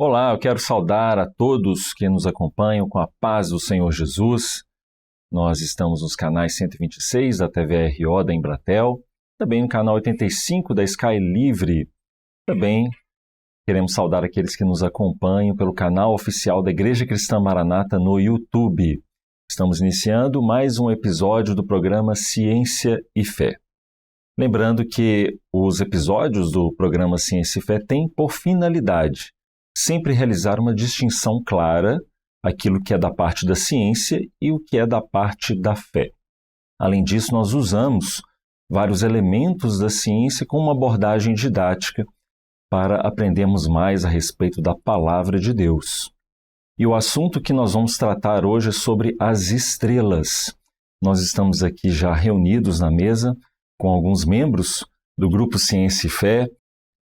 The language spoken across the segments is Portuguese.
Olá, eu quero saudar a todos que nos acompanham com a paz do Senhor Jesus. Nós estamos nos canais 126 da TVRO da Embratel, também no canal 85 da Sky Livre. Também queremos saudar aqueles que nos acompanham pelo canal oficial da Igreja Cristã Maranata no YouTube. Estamos iniciando mais um episódio do programa Ciência e Fé. Lembrando que os episódios do programa Ciência e Fé têm por finalidade sempre realizar uma distinção clara, aquilo que é da parte da ciência e o que é da parte da fé. Além disso, nós usamos vários elementos da ciência com uma abordagem didática para aprendermos mais a respeito da palavra de Deus. E o assunto que nós vamos tratar hoje é sobre as estrelas. Nós estamos aqui já reunidos na mesa com alguns membros do Grupo Ciência e Fé,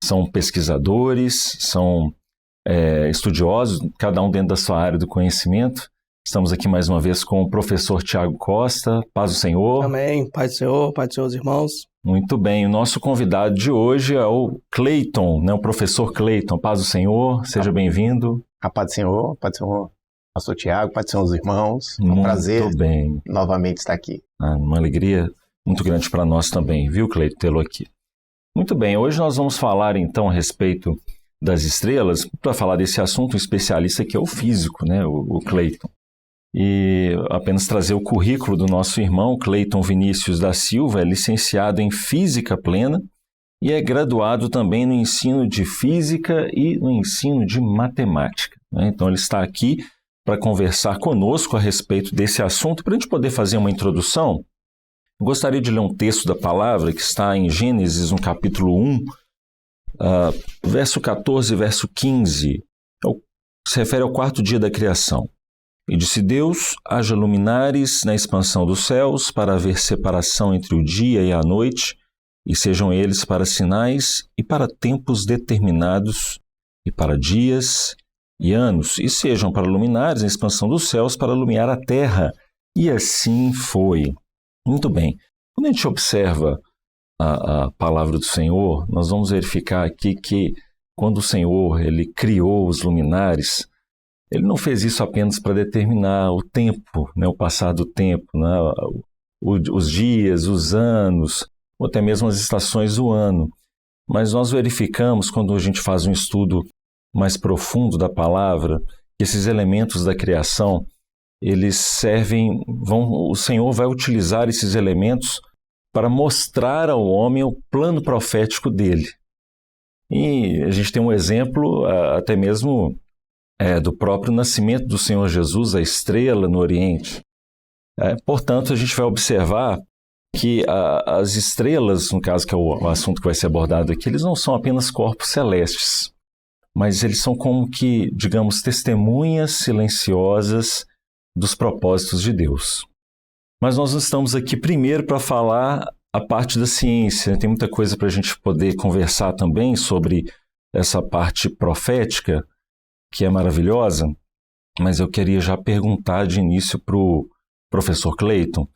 são pesquisadores, são estudiosos, cada um dentro da sua área do conhecimento. Estamos aqui mais uma vez com o professor Tiago Costa. Paz do Senhor. Amém. Paz do Senhor, os irmãos. Muito bem. O nosso convidado de hoje é o Cleiton, o professor Cleiton. Paz do Senhor, seja bem-vindo. A paz do Senhor, pastor Tiago, paz do Senhor, os irmãos. É um prazer novamente estar aqui. Uma alegria muito grande para nós também, viu, Cleiton, tê-lo aqui. Muito bem, hoje nós vamos falar então a respeito das estrelas. Para falar desse assunto, um especialista que é o físico, o Cleiton. E apenas trazer o currículo do nosso irmão, Cleiton Vinícius da Silva, é licenciado em Física Plena e é graduado também no ensino de Física e no ensino de Matemática. Então ele está aqui para conversar conosco a respeito desse assunto. Para a gente poder fazer uma introdução, gostaria de ler um texto da palavra que está em Gênesis, no capítulo 1, verso 14 e verso 15, se refere ao quarto dia da criação. E disse Deus: haja luminares na expansão dos céus, para haver separação entre o dia e a noite, e sejam eles para sinais e para tempos determinados, e para dias e anos, e sejam para luminares na expansão dos céus, para iluminar a terra. E assim foi. Muito bem. Quando a gente observa a palavra do Senhor, nós vamos verificar aqui que quando o Senhor ele criou os luminares, ele não fez isso apenas para determinar o tempo, o passar do tempo, os dias, os anos, ou até mesmo as estações do ano. Mas nós verificamos, quando a gente faz um estudo mais profundo da palavra, que esses elementos da criação, eles servem, o Senhor vai utilizar esses elementos para mostrar ao homem o plano profético dele. E a gente tem um exemplo até mesmo do próprio nascimento do Senhor Jesus, a estrela no Oriente. Portanto, a gente vai observar que as estrelas, no caso que é o assunto que vai ser abordado aqui, eles não são apenas corpos celestes, mas eles são como que, digamos, testemunhas silenciosas dos propósitos de Deus. Mas nós estamos aqui primeiro para falar a parte da ciência. Tem muita coisa para a gente poder conversar também sobre essa parte profética, que é maravilhosa, mas eu queria já perguntar de início para o professor Cleiton,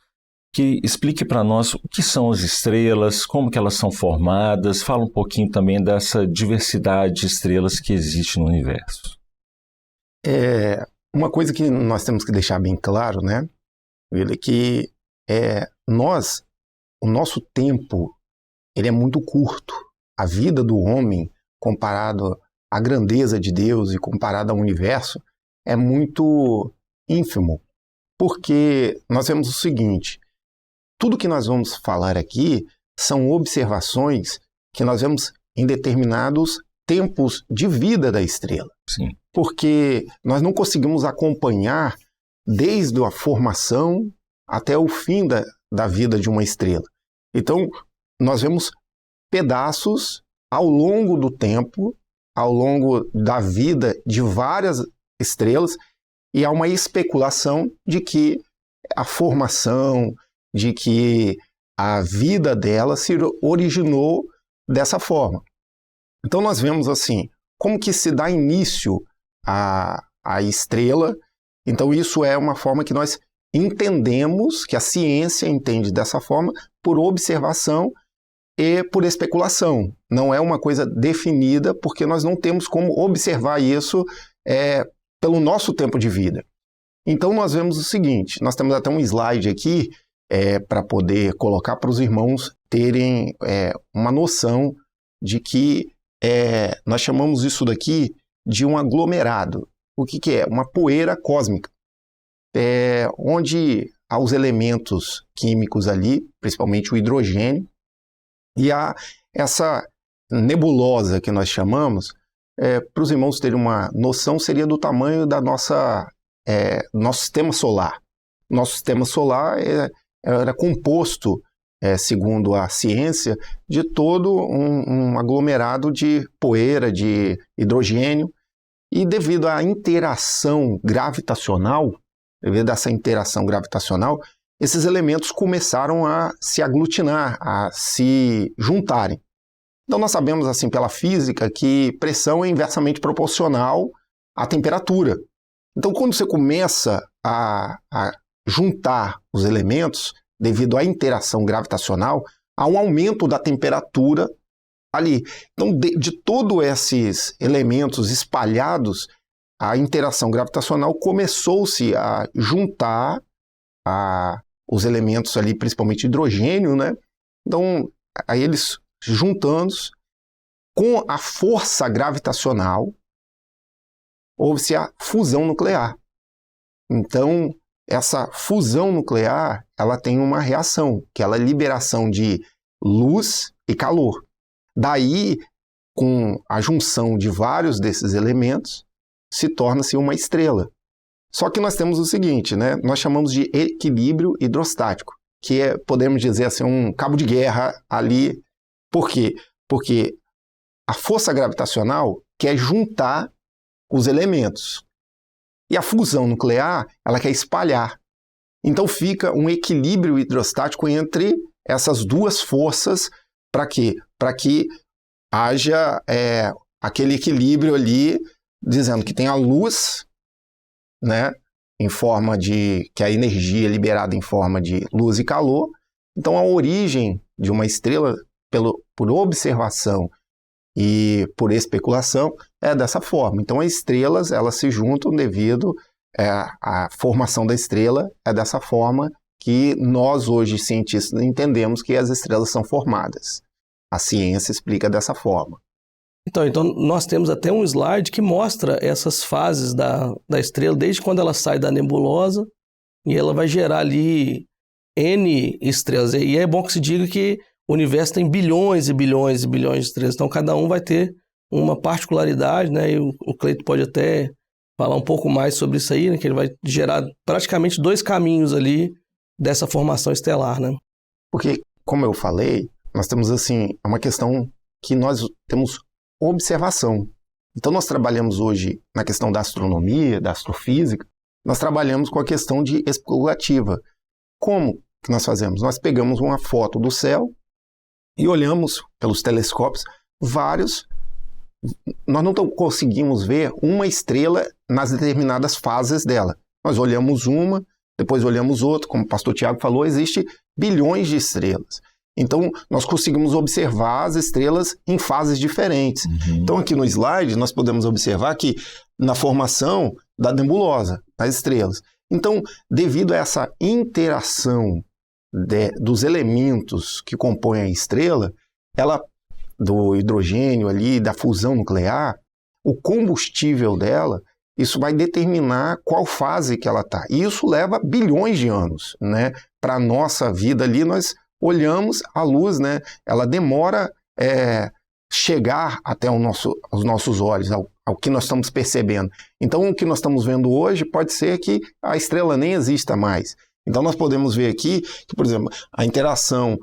que explique para nós o que são as estrelas, como que elas são formadas, fala um pouquinho também dessa diversidade de estrelas que existe no universo. Uma coisa que nós temos que deixar bem claro, é que o nosso tempo, ele é muito curto. A vida do homem, comparado à grandeza de Deus e comparado ao universo, é muito ínfimo. Porque nós vemos o seguinte: tudo que nós vamos falar aqui são observações que nós vemos em determinados tempos de vida da estrela. Sim. Porque nós não conseguimos acompanhar desde a formação até o fim da vida de uma estrela. Então, nós vemos pedaços ao longo do tempo, ao longo da vida de várias estrelas, e há uma especulação de que a formação, de que a vida dela se originou dessa forma. Então, nós vemos assim, como que se dá início à estrela. Então, isso é uma forma que nós entendemos, que a ciência entende dessa forma, por observação e por especulação. Não é uma coisa definida, porque nós não temos como observar isso pelo nosso tempo de vida. Então nós vemos o seguinte, nós temos até um slide aqui para poder colocar para os irmãos terem uma noção de que nós chamamos isso daqui de um aglomerado. O que é? Uma poeira cósmica, onde há os elementos químicos ali, principalmente o hidrogênio, e há essa nebulosa que nós chamamos, para os irmãos terem uma noção, seria do tamanho da nosso sistema solar. Nosso sistema solar era composto, segundo a ciência, de todo um aglomerado de poeira, de hidrogênio, e devido à interação gravitacional, esses elementos começaram a se aglutinar, a se juntarem. Então nós sabemos, assim, pela física, que pressão é inversamente proporcional à temperatura. Então quando você começa a juntar os elementos, devido à interação gravitacional, há um aumento da temperatura ali. Então, de todos esses elementos espalhados, a interação gravitacional começou-se a juntar os elementos ali, principalmente hidrogênio, né? Então, aí eles juntando, com a força gravitacional, houve-se a fusão nuclear. Então, essa fusão nuclear, ela tem uma reação, que é a liberação de luz e calor. Daí, com a junção de vários desses elementos, se torna-se uma estrela. Só que nós temos o seguinte, né? Nós chamamos de equilíbrio hidrostático, que podemos dizer assim, um cabo de guerra ali. Por quê? Porque a força gravitacional quer juntar os elementos. E a fusão nuclear, ela quer espalhar. Então fica um equilíbrio hidrostático entre essas duas forças. Para quê? Para que haja aquele equilíbrio ali, dizendo que tem a luz, né, em forma que a energia é liberada em forma de luz e calor. Então a origem de uma estrela, por observação e por especulação, é dessa forma. Então as estrelas, elas se juntam devido à formação da estrela, é dessa forma que nós hoje, cientistas, entendemos que as estrelas são formadas. A ciência explica dessa forma. Então nós temos até um slide que mostra essas fases da estrela, desde quando ela sai da nebulosa, e ela vai gerar ali N estrelas. E é bom que se diga que o universo tem bilhões e bilhões e bilhões de estrelas, então cada um vai ter uma particularidade, né? E o Cleito pode até falar um pouco mais sobre isso aí, né? Que ele vai gerar praticamente 2 caminhos ali dessa formação estelar, né? Porque, como eu falei, nós temos assim uma questão que nós temos observação. Então nós trabalhamos hoje na questão da astronomia, da astrofísica, nós trabalhamos com a questão de especulativa. Como que nós fazemos? Nós pegamos uma foto do céu e olhamos pelos telescópios nós não conseguimos ver uma estrela nas determinadas fases dela. Nós olhamos uma, depois olhamos outra, como o pastor Tiago falou, existe bilhões de estrelas. Então, nós conseguimos observar as estrelas em fases diferentes. Uhum. Então, aqui no slide, nós podemos observar que na formação da nebulosa, das estrelas. Então, devido a essa interação dos elementos que compõem a estrela, do hidrogênio ali, da fusão nuclear, o combustível dela, isso vai determinar qual fase que ela está. E isso leva bilhões de anos, né? Para a nossa vida ali, nós olhamos a luz, né? Ela demora chegar até os nossos olhos, ao que nós estamos percebendo. Então, o que nós estamos vendo hoje pode ser que a estrela nem exista mais. Então, nós podemos ver aqui que, por exemplo, a interação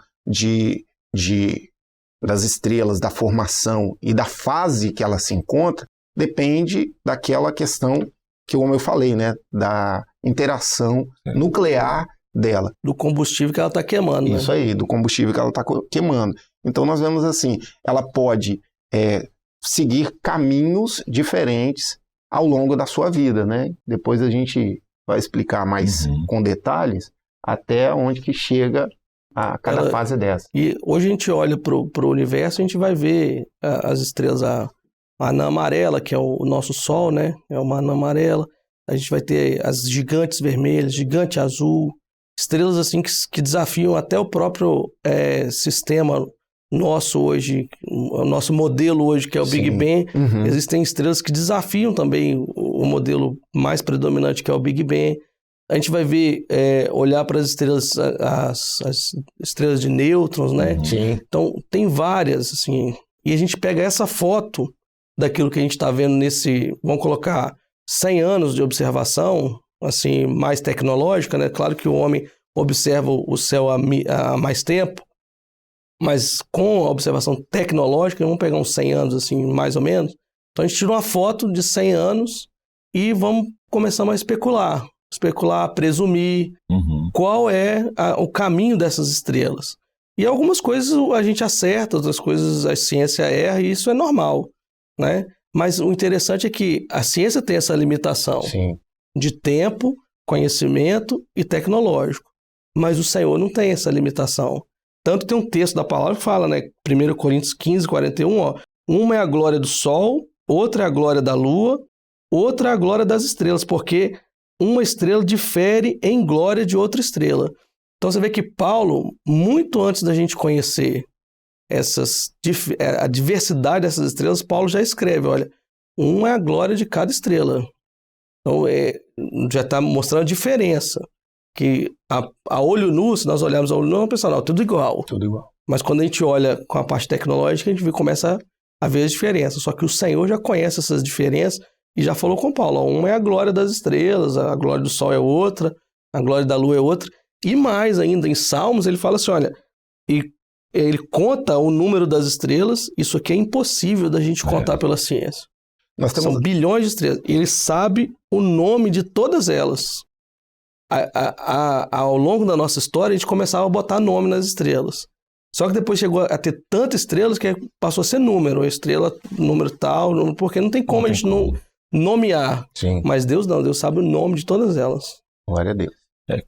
das estrelas, da formação e da fase que ela se encontra, depende daquela questão que, como eu falei, né? Da interação nuclear dela. Do combustível que ela está queimando. Isso aí, do combustível que ela está queimando. Então nós vemos assim, ela pode seguir caminhos diferentes ao longo da sua vida, né? Depois a gente vai explicar mais com detalhes até onde que chega a cada fase dessa. E hoje a gente olha para o universo, a gente vai ver as estrelas, a anã amarela, que é o nosso Sol, né? É uma anã amarela. A gente vai ter as gigantes vermelhas, gigante azul, estrelas assim que desafiam até o próprio sistema nosso hoje, o nosso modelo hoje, que é o Big Bang. Uhum. Existem estrelas que desafiam também o modelo mais predominante, que é o Big Bang. A gente vai ver, olhar para as estrelas, as estrelas de nêutrons, né? Sim. Então, tem várias, assim. E a gente pega essa foto daquilo que a gente está vendo vamos colocar, 100 anos de observação, assim, mais tecnológica, né? Claro que o homem observa o céu há mais tempo, mas com a observação tecnológica, vamos pegar uns 100 anos, assim, mais ou menos. Então, a gente tira uma foto de 100 anos e vamos começar a especular, presumir qual é o caminho dessas estrelas. E algumas coisas a gente acerta, outras coisas a ciência erra, e isso é normal, né? Mas o interessante é que a ciência tem essa limitação de tempo, conhecimento e tecnológico. Mas o Senhor não tem essa limitação. Tanto tem um texto da palavra que fala, né? 1 Coríntios 15, 41, ó. Uma é a glória do sol, outra é a glória da lua, outra é a glória das estrelas, porque uma estrela difere em glória de outra estrela. Então você vê que Paulo, muito antes da gente conhecer a diversidade dessas estrelas, Paulo já escreve, olha, uma é a glória de cada estrela. Então já está mostrando a diferença. Que a olho nu, se nós olharmos a olho nu, vamos pensar, não, tudo igual. Tudo igual. Mas quando a gente olha com a parte tecnológica, a gente começa a ver as diferenças. Só que o Senhor já conhece essas diferenças e já falou com Paulo, ó, uma é a glória das estrelas, a glória do sol é outra, a glória da lua é outra. E mais ainda, em Salmos, ele fala assim, olha, e ele conta o número das estrelas, isso aqui é impossível da gente contar pela ciência. São bilhões de estrelas. E ele sabe o nome de todas elas. Ao longo da nossa história, a gente começava a botar nome nas estrelas. Só que depois chegou a ter tantas estrelas que passou a ser número. Estrela, número tal, porque não tem como a gente não nomear. Sim. Mas Deus não, Deus sabe o nome de todas elas. Glória a Deus.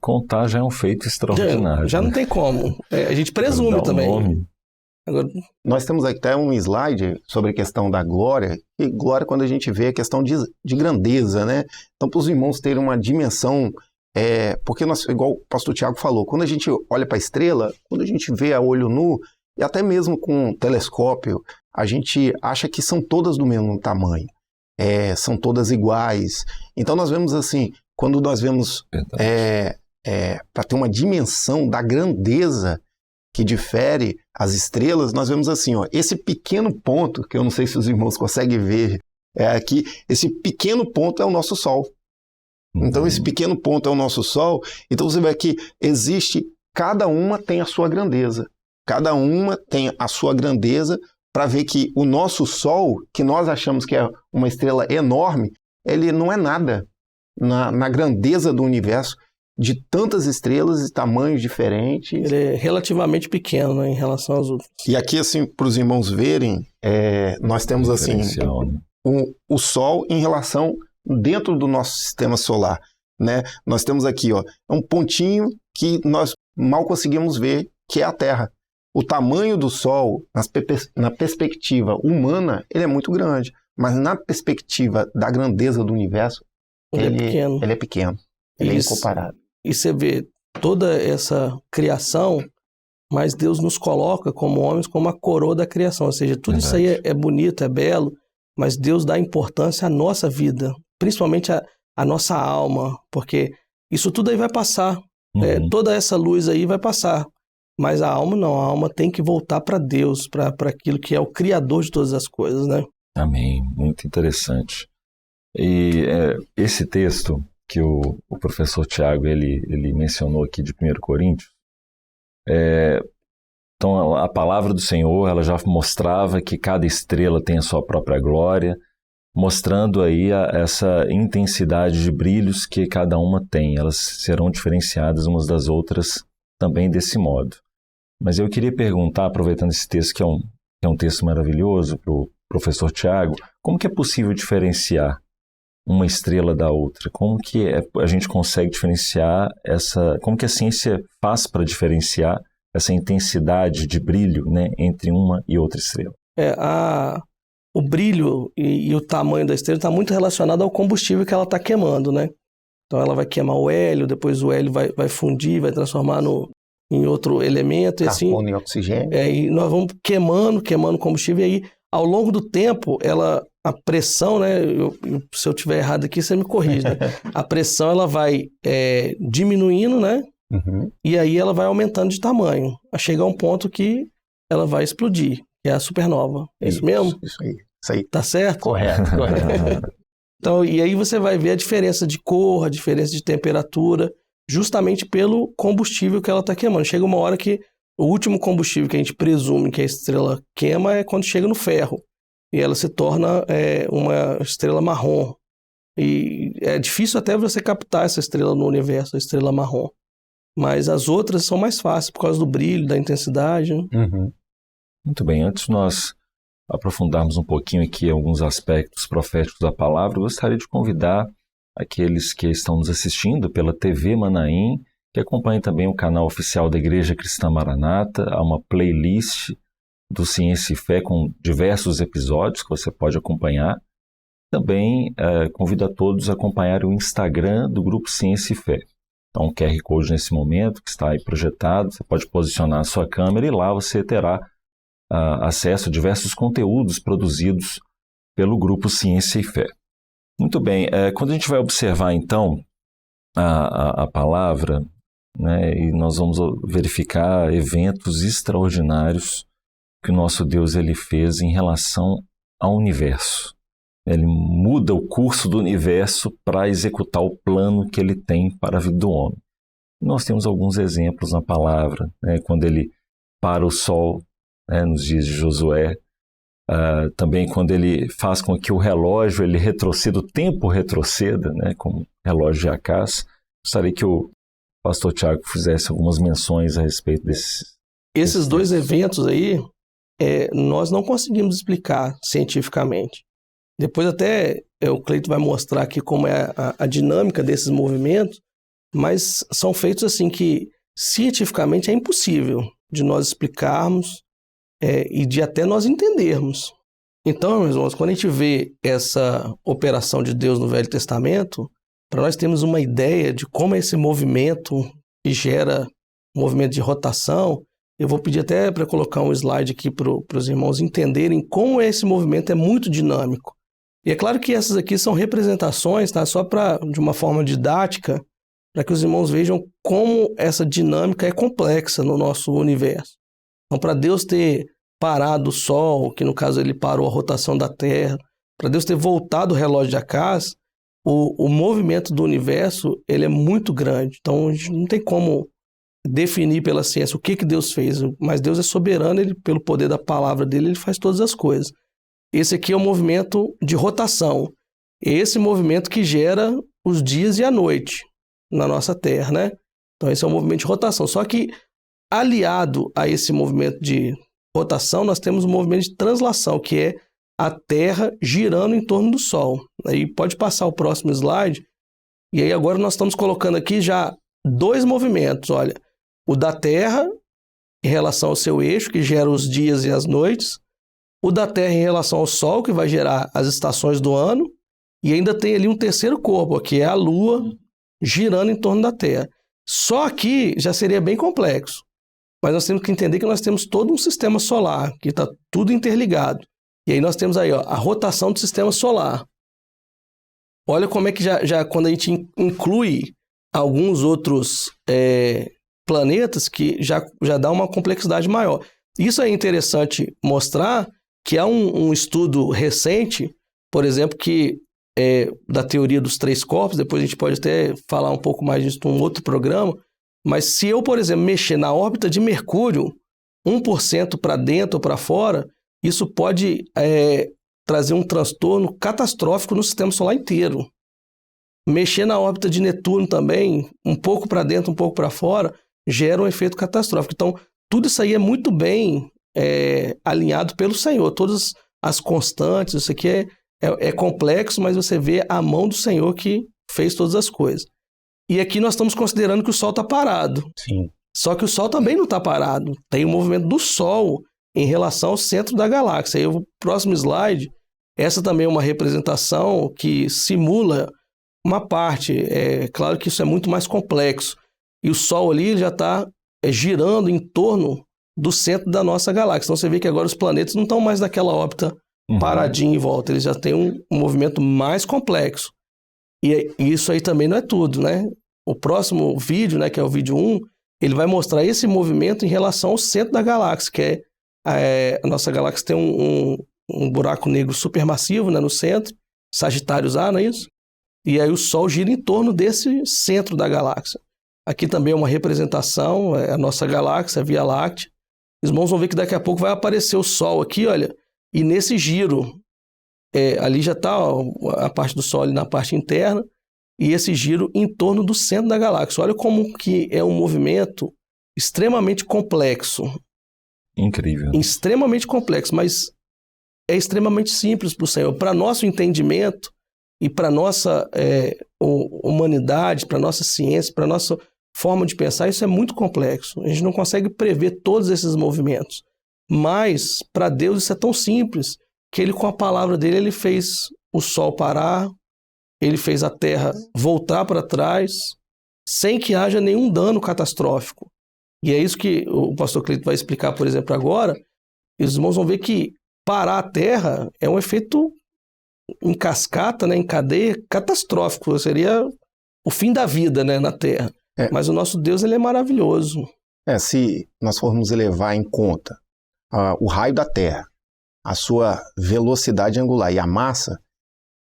Contar já é um feito extraordinário. Já não tem como. A gente presume também. Nome. Agora... Nós temos aqui até um slide sobre a questão da glória, e glória quando a gente vê a questão de grandeza, né? Então, para os irmãos terem uma dimensão, porque nós, igual o pastor Tiago falou, quando a gente olha para a estrela, quando a gente vê a olho nu, e até mesmo com um telescópio, a gente acha que são todas do mesmo tamanho, são todas iguais. Então, nós vemos assim, quando nós vemos, para ter uma dimensão da grandeza que difere as estrelas, nós vemos assim, ó, esse pequeno ponto, que eu não sei se os irmãos conseguem ver aqui, esse pequeno ponto é o nosso Sol. Então, esse pequeno ponto é o nosso Sol. Então, você vê que cada uma tem a sua grandeza. Cada uma tem a sua grandeza para ver que o nosso Sol, que nós achamos que é uma estrela enorme, ele não é nada na grandeza do universo, de tantas estrelas e tamanhos diferentes. Ele é relativamente pequeno, né, em relação aos outros. E aqui, assim, para os irmãos verem, nós temos assim o Sol em relação dentro do nosso sistema solar, né? Nós temos aqui, ó, um pontinho que nós mal conseguimos ver, que é a Terra. O tamanho do Sol, na perspectiva humana, ele é muito grande, mas na perspectiva da grandeza do universo, ele é pequeno. Ele é incomparável. E você vê toda essa criação, mas Deus nos coloca como homens como a coroa da criação. Ou seja, tudo isso aí é bonito, é belo, mas Deus dá importância à nossa vida, principalmente à nossa alma, porque isso tudo aí vai passar. Toda essa luz aí vai passar. Mas a alma não, a alma tem que voltar para Deus, para aquilo que é o Criador de todas as coisas, né? Amém. Muito interessante. E esse texto que o professor Tiago ele mencionou aqui de 1 Coríntios, então a palavra do Senhor ela já mostrava que cada estrela tem a sua própria glória, mostrando aí essa intensidade de brilhos que cada uma tem. Elas serão diferenciadas umas das outras também desse modo. Mas eu queria perguntar, aproveitando esse texto que é um texto maravilhoso para o professor Tiago, como que é possível diferenciar uma estrela da outra? Como que a gente consegue diferenciar como que a ciência faz para diferenciar essa intensidade de brilho, né, entre uma e outra estrela? O brilho e o tamanho da estrela está muito relacionado ao combustível que ela está queimando, né? Então ela vai queimar o hélio, depois o hélio vai fundir, vai transformar em outro elemento. Carbono e e oxigênio. E nós vamos queimando combustível, e aí ao longo do tempo, a pressão, né? Se eu estiver errado aqui, você me corrige, né? A pressão ela vai diminuindo, né? Uhum. E aí ela vai aumentando de tamanho, a chegar a um ponto que ela vai explodir, que é a supernova. É isso mesmo? Isso aí. Tá certo? Correto. Então, e aí você vai ver a diferença de cor, a diferença de temperatura, justamente pelo combustível que ela está queimando. Chega uma hora que o último combustível que a gente presume que a estrela queima é quando chega no ferro. E ela se torna uma estrela marrom. E é difícil até você captar essa estrela no universo, a estrela marrom. Mas as outras são mais fáceis por causa do brilho, da intensidade. Né? Uhum. Muito bem, antes de nós aprofundarmos um pouquinho aqui alguns aspectos proféticos da palavra, eu gostaria de convidar aqueles que estão nos assistindo pela TV Manaim, que acompanhem também o canal oficial da Igreja Cristã Maranata, há uma playlist do Ciência e Fé com diversos episódios que você pode acompanhar. Também convido a todos a acompanhar o Instagram do Grupo Ciência e Fé. Então, um QR Code nesse momento que está aí projetado, você pode posicionar a sua câmera e lá você terá acesso a diversos conteúdos produzidos pelo Grupo Ciência e Fé. Muito bem, quando a gente vai observar então a palavra, né, e nós vamos verificar eventos extraordinários que o nosso Deus ele fez em relação ao universo. Ele muda o curso do universo para executar o plano que ele tem para a vida do homem. E nós temos alguns exemplos na palavra, né, quando ele para o sol, né, nos dias de Josué, também quando ele faz com que o relógio ele retroceda, o tempo retroceda, né, como o relógio de Acás. Gostaria que o pastor Tiago fizesse algumas menções a respeito desses. Esses dois eventos aí, nós não conseguimos explicar cientificamente. Depois até o Cleito vai mostrar aqui como é a dinâmica desses movimentos, mas são feitos assim que cientificamente é impossível de nós explicarmos e de até nós entendermos. Então, meus irmãos, quando a gente vê essa operação de Deus no Velho Testamento, para nós termos uma ideia de como é esse movimento que gera movimento de rotação, eu vou pedir até para colocar um slide aqui para os irmãos entenderem como esse movimento é muito dinâmico. E é claro que essas aqui são representações, tá? Só de uma forma didática, para que os irmãos vejam como essa dinâmica é complexa no nosso universo. Então, para Deus ter parado o Sol, que no caso ele parou a rotação da Terra, para Deus ter voltado o relógio de Acás, o movimento do universo ele é muito grande. Então, a gente não tem como definir pela ciência o que Deus fez, mas Deus é soberano, ele, pelo poder da palavra dele, ele faz todas as coisas. Esse aqui é o movimento de rotação. É esse movimento que gera os dias e a noite na nossa Terra, né? Então, esse é o movimento de rotação. Só que, aliado a esse movimento de rotação, nós temos o movimento de translação, que é a Terra girando em torno do Sol. Aí pode passar o próximo slide. E aí agora nós estamos colocando aqui já dois movimentos. Olha, o da Terra em relação ao seu eixo, que gera os dias e as noites. O da Terra em relação ao Sol, que vai gerar as estações do ano. E ainda tem ali um terceiro corpo, que é a Lua girando em torno da Terra. Só aqui já seria bem complexo. Mas nós temos que entender que nós temos todo um sistema solar, que está tudo interligado. E aí nós temos aí a rotação do sistema solar. Olha como é que já quando a gente inclui alguns outros planetas, que já dá uma complexidade maior. Isso é interessante mostrar que há um estudo recente, por exemplo, que da teoria dos três corpos, depois a gente pode até falar um pouco mais disso num outro programa, mas se eu, por exemplo, mexer na órbita de Mercúrio, 1% para dentro ou para fora, isso pode trazer um transtorno catastrófico no sistema solar inteiro. Mexer na órbita de Netuno também, um pouco para dentro, um pouco para fora, gera um efeito catastrófico. Então, tudo isso aí é muito bem alinhado pelo Senhor. Todas as constantes, isso aqui é complexo, mas você vê a mão do Senhor que fez todas as coisas. E aqui nós estamos considerando que o Sol está parado. Sim. Só que o Sol também não está parado. Tem o movimento do Sol em relação ao centro da galáxia. E o próximo slide, essa também é uma representação que simula uma parte. É claro que isso é muito mais complexo. E o Sol ali já está girando em torno do centro da nossa galáxia. Então você vê que agora os planetas não estão mais naquela órbita paradinha em volta. Eles já têm um movimento mais complexo. E isso aí também não é tudo, né? O próximo vídeo, né, que é o vídeo 1, ele vai mostrar esse movimento em relação ao centro da galáxia, que a nossa galáxia tem um buraco negro supermassivo, né, no centro, Sagitários A, não é isso? E aí o Sol gira em torno desse centro da galáxia. Aqui também é uma representação, a nossa galáxia, a Via Láctea. Os irmãos vão ver que daqui a pouco vai aparecer o Sol aqui, olha, e nesse giro, ali já está a parte do Sol ali na parte interna, e esse giro em torno do centro da galáxia. Olha como que é um movimento extremamente complexo. Incrível. Extremamente complexo, mas é extremamente simples para o Senhor. Para nosso entendimento e para nossa humanidade, para nossa ciência, para nossa forma de pensar, isso é muito complexo. A gente não consegue prever todos esses movimentos. Mas, para Deus, isso é tão simples que Ele, com a palavra dele, Ele fez o Sol parar, Ele fez a Terra voltar para trás, sem que haja nenhum dano catastrófico. E é isso que o pastor Cleito vai explicar, por exemplo, agora. E os irmãos vão ver que parar a Terra é um efeito em cascata, né, em cadeia, catastrófico. Seria o fim da vida, né, na Terra. Mas o nosso Deus, ele é maravilhoso. Se nós formos levar em conta o raio da Terra, a sua velocidade angular e a massa,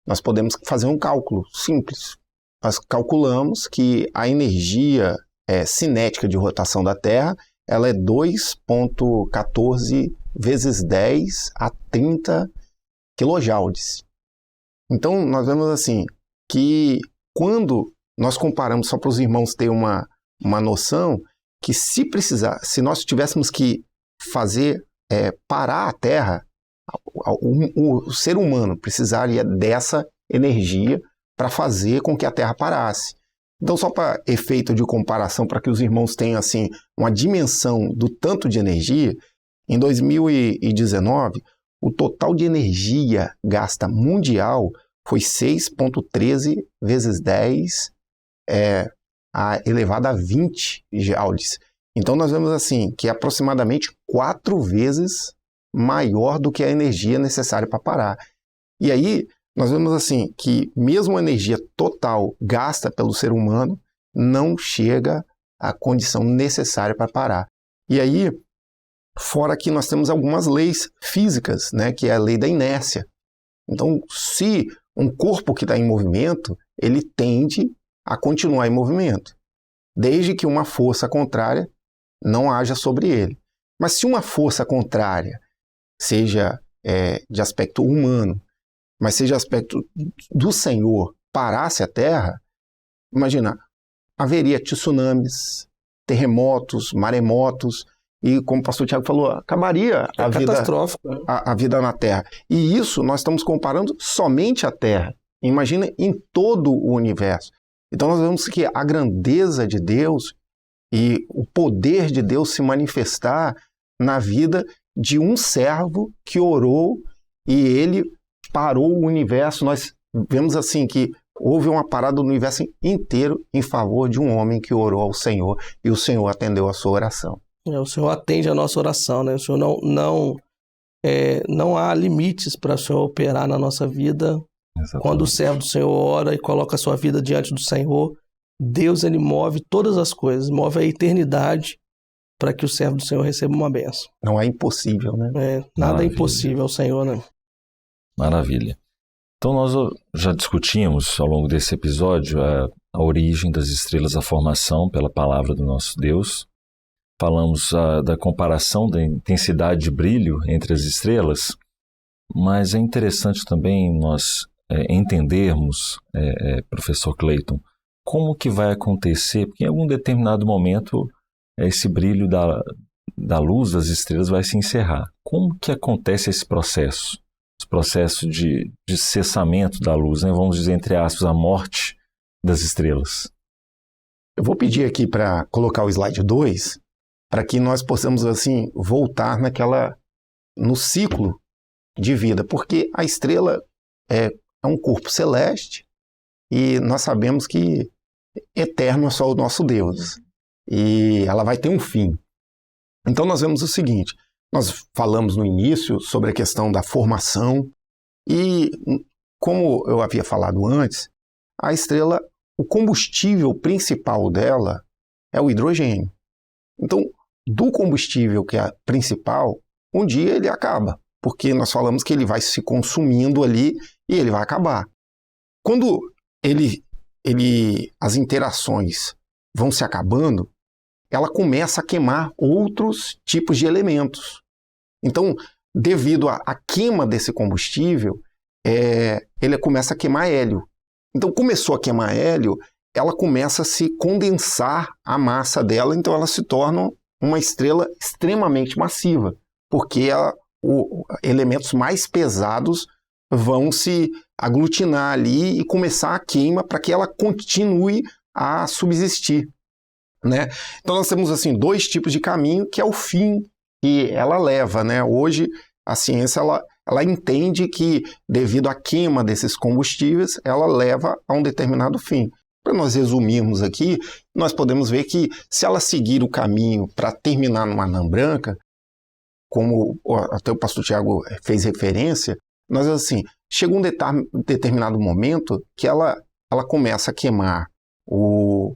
nós podemos fazer um cálculo simples. Nós calculamos que a energia cinética de rotação da Terra ela é 2,14 vezes 10 a 30 quilojoules. Então, nós vemos assim, que quando nós comparamos, só para os irmãos terem uma noção, que se nós tivéssemos que fazer parar a Terra, o ser humano precisaria dessa energia para fazer com que a Terra parasse. Então, só para efeito de comparação, para que os irmãos tenham assim, uma dimensão do tanto de energia, em 2019, o total de energia gasta mundial foi 6,13 vezes 10 elevado a 20 joules. Então, nós vemos assim, que é aproximadamente 4 vezes maior do que a energia necessária para parar. E aí, nós vemos assim, que mesmo a energia total gasta pelo ser humano, não chega à condição necessária para parar. E aí, fora que nós temos algumas leis físicas, né, que é a lei da inércia. Então, se um corpo que está em movimento, ele tende a continuar em movimento, desde que uma força contrária não haja sobre ele. Mas se uma força contrária seja de aspecto humano, mas seja aspecto do Senhor, parasse a Terra, imagina, haveria tsunamis, terremotos, maremotos, e como o pastor Tiago falou, acabaria a vida na Terra. E isso nós estamos comparando somente a Terra. Imagina em todo o universo. Então nós vemos que a grandeza de Deus e o poder de Deus se manifestar na vida de um servo que orou e ele parou o universo. Nós vemos assim que houve uma parada do universo inteiro em favor de um homem que orou ao Senhor e o Senhor atendeu a sua oração. O Senhor atende a nossa oração, né? O Senhor não há limites para o Senhor operar na nossa vida. Exatamente. Quando o servo do Senhor ora e coloca a sua vida diante do Senhor, Deus ele move todas as coisas, move a eternidade para que o servo do Senhor receba uma bênção. Não é impossível, né? Nada Maravilha. É impossível ao Senhor, né? Maravilha. Então nós já discutimos ao longo desse episódio a origem das estrelas, a formação pela palavra do nosso Deus. Falamos da comparação da intensidade de brilho entre as estrelas, mas é interessante também nós entendermos, professor Cleiton, como que vai acontecer, porque em algum determinado momento esse brilho da luz das estrelas vai se encerrar. Como que acontece esse processo? Esse processo de cessamento da luz, né? Vamos dizer, entre aspas, a morte das estrelas. Eu vou pedir aqui para colocar o slide 2, para que nós possamos assim voltar no ciclo de vida, porque a estrela é um corpo celeste e nós sabemos que eterno é só o nosso Deus e ela vai ter um fim. Então nós vemos o seguinte, nós falamos no início sobre a questão da formação e, como eu havia falado antes, a estrela, o combustível principal dela é o hidrogênio. Então, do combustível que é principal, um dia ele acaba, porque nós falamos que ele vai se consumindo ali e ele vai acabar. Quando as interações vão se acabando, ela começa a queimar outros tipos de elementos. Então, devido à queima desse combustível, ele começa a queimar hélio. Então, começou a queimar hélio, ela começa a se condensar a massa dela, então ela se torna uma estrela extremamente massiva, porque elementos mais pesados vão se aglutinar ali e começar a queima para que ela continue a subsistir, né? Então nós temos assim 2 tipos de caminho, que é o fim que ela leva, né? Hoje a ciência ela entende que devido à queima desses combustíveis, ela leva a um determinado fim. Para nós resumirmos aqui, nós podemos ver que se ela seguir o caminho para terminar numa anã branca, como até o pastor Tiago fez referência, nós assim, chega um determinado momento que ela começa a queimar o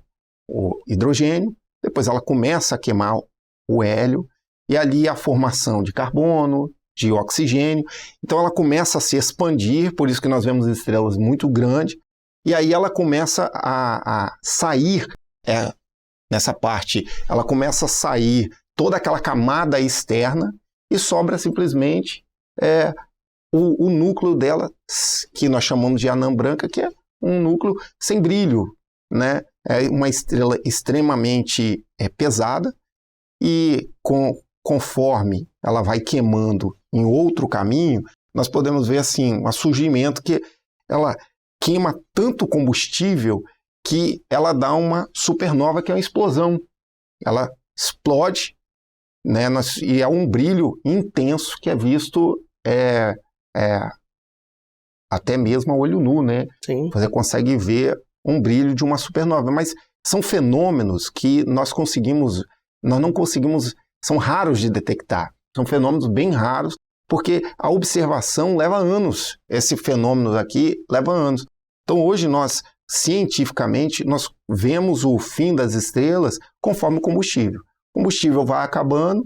hidrogênio, depois ela começa a queimar o hélio, e ali a formação de carbono, de oxigênio, então ela começa a se expandir, por isso que nós vemos estrelas muito grandes, e aí ela começa a sair, nessa parte, ela começa a sair toda aquela camada externa e sobra simplesmente o núcleo dela, que nós chamamos de anã branca, que é um núcleo sem brilho, né? É uma estrela extremamente pesada e conforme ela vai queimando em outro caminho, nós podemos ver assim, um surgimento que ela queima tanto combustível que ela dá uma supernova, que é uma explosão. Ela explode, né? E é um brilho intenso que é visto até mesmo a olho nu, né? Sim. Você consegue ver um brilho de uma supernova, mas são fenômenos que nós não conseguimos, são raros de detectar, são fenômenos bem raros, porque a observação leva anos, esse fenômeno aqui leva anos. Então hoje nós, cientificamente, nós vemos o fim das estrelas conforme o combustível. O combustível vai acabando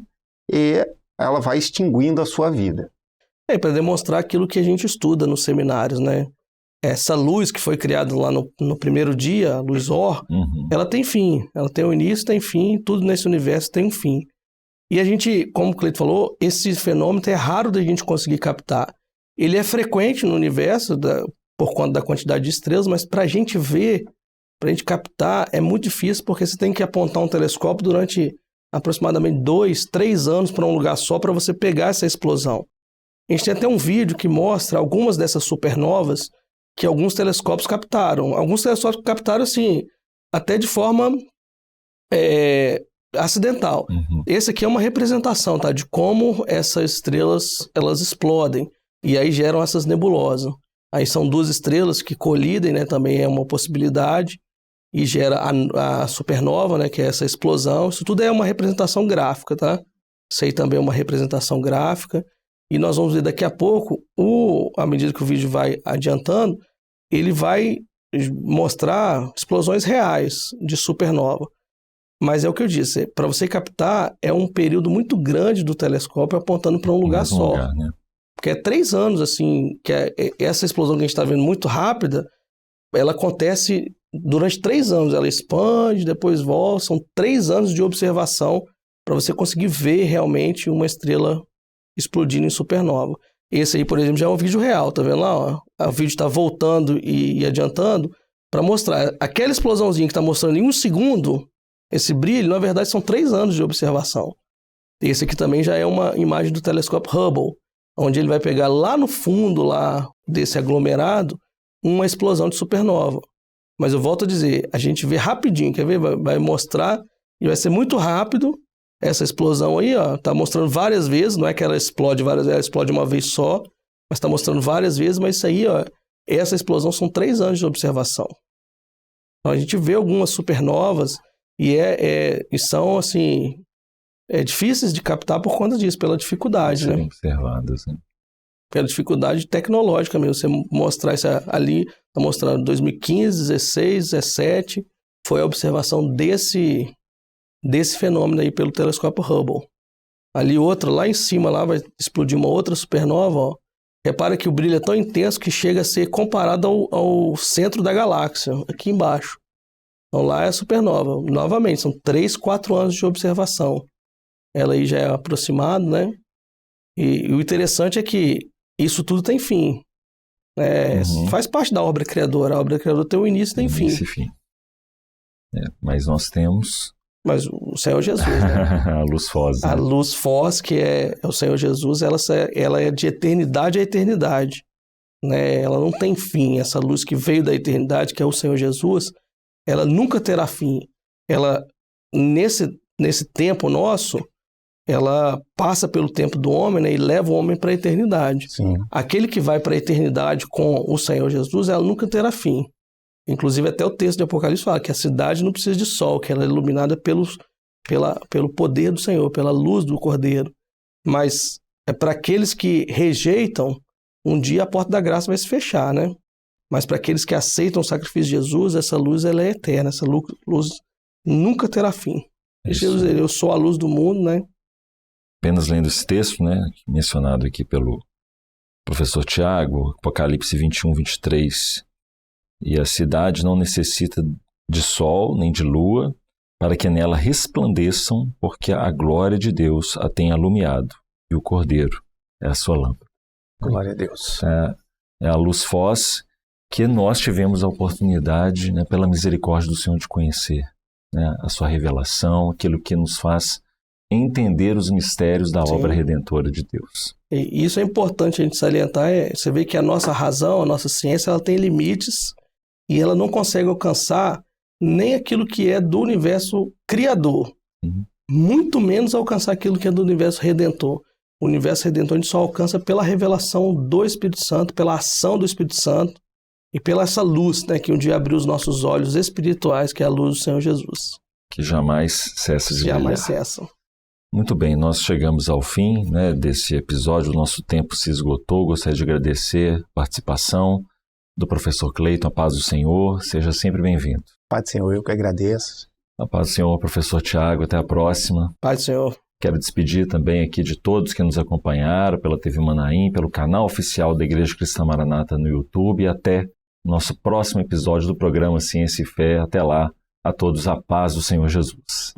e ela vai extinguindo a sua vida. Para demonstrar aquilo que a gente estuda nos seminários, né? Essa luz que foi criada lá no primeiro dia, a luz Or, ela tem fim. Ela tem um início, tem fim, tudo nesse universo tem um fim. E a gente, como o Cleito falou, esse fenômeno é raro da gente conseguir captar. Ele é frequente no universo por conta da quantidade de estrelas, mas para a gente ver, para a gente captar, é muito difícil, porque você tem que apontar um telescópio durante aproximadamente 2, 3 anos para um lugar só para você pegar essa explosão. A gente tem até um vídeo que mostra algumas dessas supernovas que alguns telescópios captaram. Alguns telescópios captaram, assim, até de forma acidental. Esse aqui é uma representação, tá, de como essas estrelas elas explodem e aí geram essas nebulosas. Aí são 2 estrelas que colidem, né, também é uma possibilidade, e gera a supernova, né, que é essa explosão. Isso tudo é uma representação gráfica, tá? Isso aí também é uma representação gráfica. E nós vamos ver daqui a pouco, à medida que o vídeo vai adiantando, ele vai mostrar explosões reais de supernova. Mas é o que eu disse, para você captar, é um período muito grande do telescópio apontando para um lugar só. Lugar, né? Porque é 3 anos, assim, que essa explosão que a gente está vendo muito rápida, ela acontece durante 3 anos. Ela expande, depois volta, são 3 anos de observação para você conseguir ver realmente uma estrela explodindo em supernova. Esse aí, por exemplo, já é um vídeo real, tá vendo lá? Ó? O vídeo está voltando e adiantando para mostrar. Aquela explosãozinha que está mostrando em 1 segundo, esse brilho, na verdade, são 3 anos de observação. Esse aqui também já é uma imagem do telescópio Hubble, onde ele vai pegar lá no fundo lá desse aglomerado uma explosão de supernova. Mas eu volto a dizer, a gente vê rapidinho, quer ver? Vai mostrar e vai ser muito rápido essa explosão aí, ó. Tá mostrando várias vezes, não é que ela explode várias vezes, ela explode uma vez só, mas tá mostrando várias vezes, mas isso aí, ó, essa explosão são 3 anos de observação. Então a gente vê algumas supernovas e são, assim, difíceis de captar por conta disso, pela dificuldade, né? Observadas, né? Pela dificuldade tecnológica mesmo. Você mostrar isso ali, tá mostrando 2015, 16, 17, foi a observação desse fenômeno aí pelo telescópio Hubble. Ali outra, lá em cima, lá vai explodir uma outra supernova, ó. Repara que o brilho é tão intenso que chega a ser comparado ao centro da galáxia, aqui embaixo. Então lá é a supernova. Novamente, são 3, 4 anos de observação. Ela aí já é aproximada, né? E o interessante é que isso tudo tem fim. Faz parte da obra criadora. A obra criadora tem um início e tem fim. Início e fim. Mas nós temos... Mas o Senhor Jesus, né? A luz Foz. Né? A luz Foz, que é o Senhor Jesus, ela é de eternidade a eternidade. Né? Ela não tem fim. Essa luz que veio da eternidade, que é o Senhor Jesus, ela nunca terá fim. Ela, nesse tempo nosso, ela passa pelo tempo do homem, né, e leva o homem para a eternidade. Sim. Aquele que vai para a eternidade com o Senhor Jesus, ela nunca terá fim. Inclusive, até o texto de Apocalipse fala que a cidade não precisa de sol, que ela é iluminada pelo poder do Senhor, pela luz do Cordeiro. Mas é para aqueles que rejeitam, um dia a porta da graça vai se fechar, né? Mas para aqueles que aceitam o sacrifício de Jesus, essa luz ela é eterna, essa luz nunca terá fim. Jesus, eu sou a luz do mundo, né? Apenas lendo esse texto, né, mencionado aqui pelo professor Tiago, Apocalipse 21, 23, e a cidade não necessita de sol nem de lua para que nela resplandeçam, porque a glória de Deus a tem alumiado, e o Cordeiro é a sua lâmpada. Glória a Deus. É a luz Foz que nós tivemos a oportunidade, né, pela misericórdia do Senhor, de conhecer, né, a sua revelação, aquilo que nos faz entender os mistérios da obra redentora de Deus. E isso é importante a gente salientar. Você vê que a nossa razão, a nossa ciência, ela tem limites e ela não consegue alcançar nem aquilo que é do universo criador, muito menos alcançar aquilo que é do universo redentor. O universo redentor a gente só alcança pela revelação do Espírito Santo, pela ação do Espírito Santo e pela essa luz, né, que um dia abriu os nossos olhos espirituais, que é a luz do Senhor Jesus. Que jamais cessa de brilhar. Jamais cessa. Muito bem, nós chegamos ao fim, né, desse episódio, o nosso tempo se esgotou. Gostaria de agradecer a participação do professor Cleiton. A paz do Senhor, seja sempre bem-vindo. Paz do Senhor, eu que agradeço. A paz do Senhor, professor Tiago, até a próxima. Paz do Senhor. Quero despedir também aqui de todos que nos acompanharam pela TV Manaim, pelo canal oficial da Igreja Cristã Maranata no YouTube, e até nosso próximo episódio do programa Ciência e Fé. Até lá, a todos a paz do Senhor Jesus.